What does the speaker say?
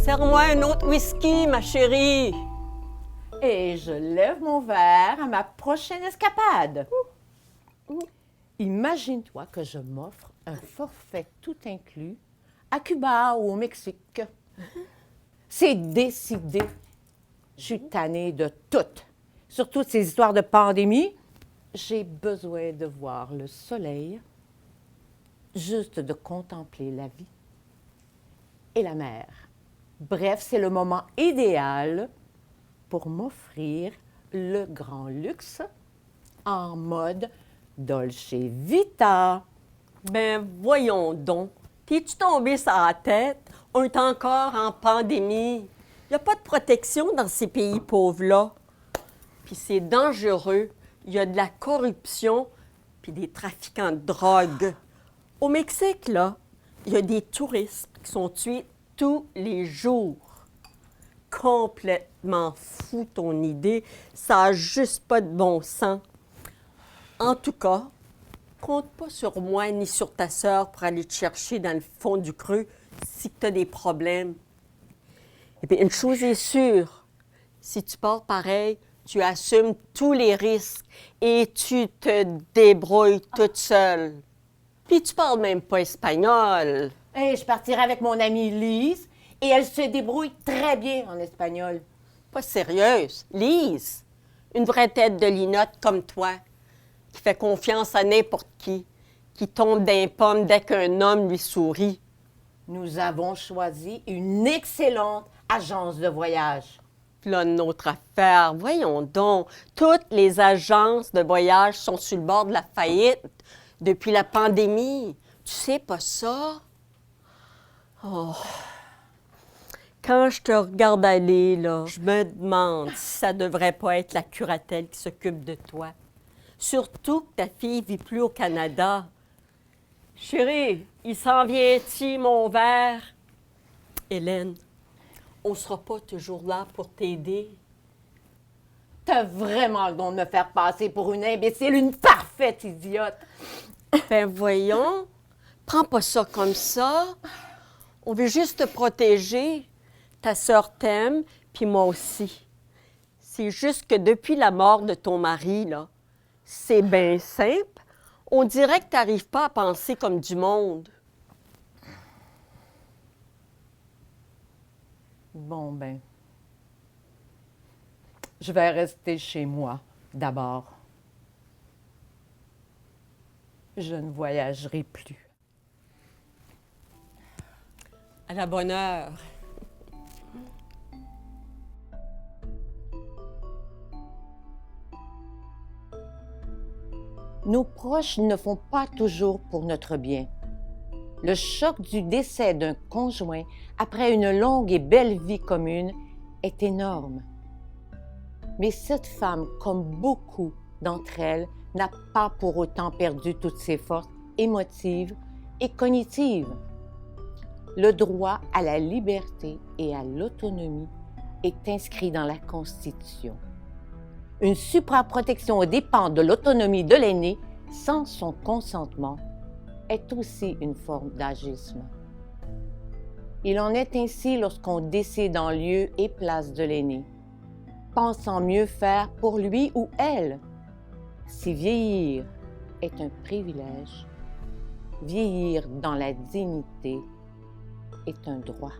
Serre-moi un autre whisky, ma chérie. Et je lève mon verre à ma prochaine escapade. Imagine-toi que je m'offre un forfait tout inclus à Cuba ou au Mexique. C'est décidé. Je suis tannée de tout. Surtout de ces histoires de pandémie. J'ai besoin de voir le soleil, juste de contempler la vie et la mer. Bref, c'est le moment idéal pour m'offrir le grand luxe en mode Dolce Vita. Ben voyons donc. T'es-tu tombé sur la tête? On est encore en pandémie. Il n'y a pas de protection dans ces pays pauvres-là. Puis c'est dangereux. Il y a de la corruption puis des trafiquants de drogue. Au Mexique, là, il y a des touristes qui sont tués tous les jours. Complètement fou ton idée. Ça n'a juste pas de bon sens. En tout cas, compte pas sur moi ni sur ta sœur pour aller te chercher dans le fond du creux si tu as des problèmes. Et puis, une chose est sûre, si tu pars pareil, tu assumes tous les risques et tu te débrouilles toute seule. Puis tu parles même pas espagnol. Et je partirai avec mon amie Lise et elle se débrouille très bien en espagnol. Pas sérieuse. Lise, une vraie tête de linotte comme toi, qui fait confiance à n'importe qui tombe d'un pomme dès qu'un homme lui sourit. Nous avons choisi une excellente agence de voyage. Puis là, notre affaire, voyons donc, toutes les agences de voyage sont sur le bord de la faillite depuis la pandémie. Tu sais pas ça? Oh. Quand je te regarde aller, là, je me demande si ça devrait pas être la curatelle qui s'occupe de toi. Surtout que ta fille vit plus au Canada. Chérie, il s'en vient-tu, mon verre? Hélène, on sera pas toujours là pour t'aider. T'as vraiment le don de me faire passer pour une imbécile, une parfaite idiote. Ben voyons, prends pas ça comme ça. On veut juste te protéger. Ta sœur t'aime, puis moi aussi. C'est juste que depuis la mort de ton mari, là, c'est bien simple. On dirait que t'arrives pas à penser comme du monde. Bon, ben, je vais rester chez moi d'abord. Je ne voyagerai plus. À la bonne heure. Nos proches ne font pas toujours pour notre bien. Le choc du décès d'un conjoint après une longue et belle vie commune est énorme. Mais cette femme, comme beaucoup d'entre elles, n'a pas pour autant perdu toutes ses forces émotives et cognitives. Le droit à la liberté et à l'autonomie est inscrit dans la Constitution. Une supraprotection aux dépens de l'autonomie de l'aîné sans son consentement est aussi une forme d'agisme. Il en est ainsi lorsqu'on décide en lieu et place de l'aîné, pensant mieux faire pour lui ou elle. Si vieillir est un privilège, vieillir dans la dignité est un droit.